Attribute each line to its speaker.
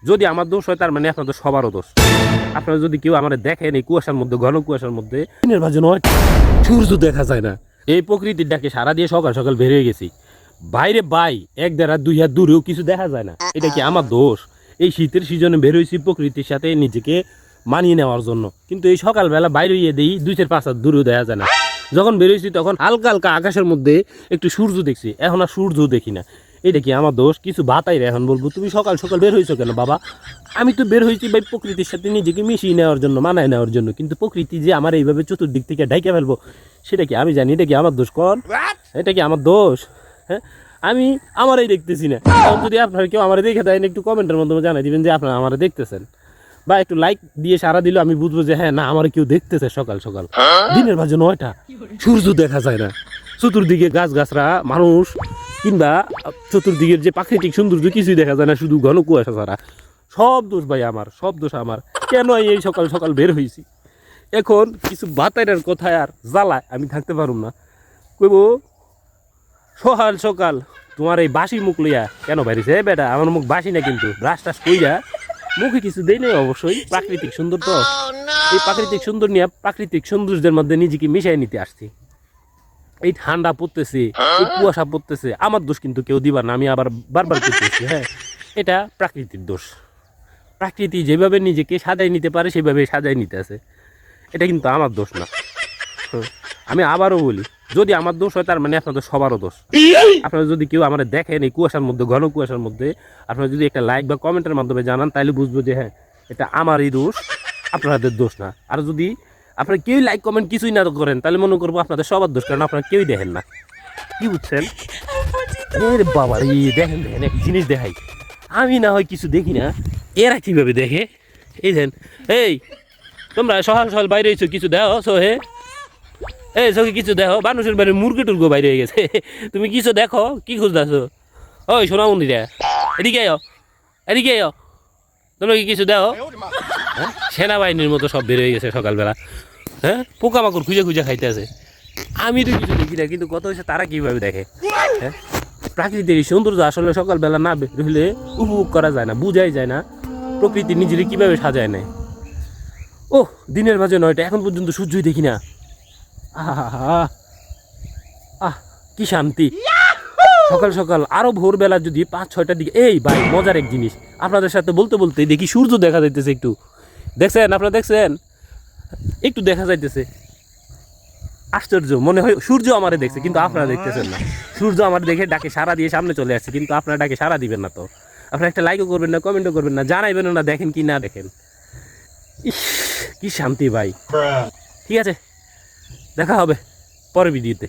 Speaker 1: যদি আমার দোষ হয় তার মানে আপনাদের সবারও দোষ। আপনারা যদি কেউ আমার দেখেন এই কুয়াশার মধ্যে, ঘন কুয়াশার মধ্যে দিনের ভাজে নয়, সূর্য দেখা যায় না, এই প্রকৃতির ডাকে সারা দিয়ে সকাল সকাল বের হয়ে গেছি বাইরে, এক দেড় হাত 2 হাত দূরেও কিছু দেখা যায় না। এটা কি আমার দোষ? এই শীতের সিজনে বের হয়েছি প্রকৃতির সাথে নিজেকে মানিয়ে নেওয়ার জন্য, কিন্তু এই সকালবেলা বাইরে গিয়ে দিই 2-4-5 হাত দূরেও দেখা যায় না। যখন বেরোইছি তখন হালকা হালকা আকাশের মধ্যে একটু সূর্য দেখছি, এখন আর সূর্য দেখি না। এটা কি আমার দোষ? কিছু বাতাই রে। এখন বলবো তুমি সকাল সকাল বের হয়েছো কেন বাবা? আমি তো বের হয়েছি ভাই প্রকৃতির সাথে নিজেকে মিশিয়ে নেওয়ার জন্য, মানায় নেওয়ার জন্য, কিন্তু প্রকৃতি যে আমার এইভাবে চতুর্দিক থেকে ঢাইকে ফেলবো সেটা কি আমি জানি? এটা কি আমার দোষ? কর, এটা কি আমার দোষ? হ্যাঁ, আমি আমারই দেখতেছি না। এখন যদি আপনারা কেউ আমার দেখে দেন একটু কমেন্টের মাধ্যমে জানাই দিবেন যে আপনারা আমার দেখতেছেন, বা একটু লাইক দিয়ে সারা দিলে আমি বুঝবো যে হ্যাঁ না আমার কেউ দেখতেছে। সকাল সকাল দিনের বাজে 9টা, সূর্য দেখা যায় না, চতুর্দিকে গাছ গাছরা, মানুষ কিংবা চতুর্দিকের যে প্রাকৃতিক সৌন্দর্য কিছুই দেখা যায় না, শুধু ঘন কুয়াশা ছাড়া। সব দোষ ভাই আমার, সব দোষ আমার। কেন এই সকাল সকাল বের হয়েছি? এখন কিছু বাতাইনের কথায় আর জ্বালায় আমি থাকতে পারুম না। কইব সকাল সকাল তোমার এই বাসি মুখ লইয়া কেন বাইরেছে? বেটা আমার মুখ বাসি না, কিন্তু ব্রাশ টাশ কইরা মুখে কিছু দেই নাই। অবশ্যই প্রাকৃতিক সুন্দর তো, এই প্রাকৃতিক সুন্দর নিয়ে প্রাকৃতিক সৌন্দর্যের মধ্যে নিজেকে মিশাই নিতে আসছি। এই ঠান্ডা পড়তেছে, এই কুয়াশা পড়তেছে, আমার দোষ কিন্তু কেউ দিবার না। আমি আবার বারবার করতেছি, হ্যাঁ এটা প্রাকৃতিক দোষ। প্রাকৃতি যেভাবে নিজেকে সাজাই নিতে পারে সেভাবে সাজাই নিতে আছে, এটা কিন্তু আমার দোষ না। আমি আবারও বলি, যদি আমার দোষ হয় তার মানে আপনাদের সবারও দোষ। আপনারা যদি কেউ আমার দেখেন এই কুয়াশার মধ্যে, ঘন কুয়াশার মধ্যে, আপনারা যদি একটা লাইক বা কমেন্টের মাধ্যমে জানান তাহলে বুঝবো যে হ্যাঁ এটা আমারই দোষ, আপনাদের দোষ না। আর যদি আপনারা কেউই লাইক কমেন্ট কিছুই না করেন তাহলে মনে করবো আপনাদের সবার দোষ, কারণ আপনারা কেউই দেখেন না। কি বুঝছেন? বাবা দেখেন দেখেন এক জিনিস দেখাই, আমি না হয় কিছু দেখি না, এরা কিভাবে দেখে। এই দেন, এই তোমরা সকাল সকাল বাইরে হয়েছো, কিছু দেখো সোহে, এই চোখে কিছু দেখো, মানুষের বাড়ির মুরগি টুরগো বাইরে হয়ে গেছে, তুমি কিছু দেখো, কি খুঁজতেছো? ওই সোনামন্দিরা এদিকে আও, এদিকে আও, তোমরা কি কিছু দেখো? হ্যাঁ, সেনাবাহিনীর মতো সব বের হয়ে গেছে সকালবেলা। হ্যাঁ, পোকামাকড় খুঁজে খুঁজে খাইতে আছে। আমি তো কিছু দেখি না, কিন্তু কত হয়েছে তারা কিভাবে দেখে? হ্যাঁ, প্রাকৃতিক সৌন্দর্য আসলে সকালবেলা না বের হলে উপভোগ করা যায় না, বুঝাই যায় না প্রকৃতি নিজের কিভাবে সাজায় নেয়। ও দিনের বাজে 9টা, এখন পর্যন্ত সূর্যই দেখি না। আহা, আহ কি শান্তি! সকাল সকাল আরো ভোরবেলা যদি 5-6টার দিকে, এই ভাই মজার এক জিনিস আপনাদের সাথে বলতে বলতে দেখি সূর্য দেখা যাইতেছে। একটু দেখছেন? আপনারা দেখছেন? একটু দেখা যাইতেছে। আশ্চর্য, মনে হয় সূর্য আমারে দেখছে কিন্তু আপনারা দেখতেছেন না। সূর্য আমার দেখে ডাকে সারা দিয়ে সামনে চলে আসছে, কিন্তু আপনারা ডাকে সারা দিবেন না। তো আপনারা একটা লাইকও করবেন না, কমেন্টও করবেন না, জানাইবেন না দেখেন কি না দেখেন। ইস কি শান্তি ভাই! ঠিক আছে, দেখা হবে পরের ভিডিওতে।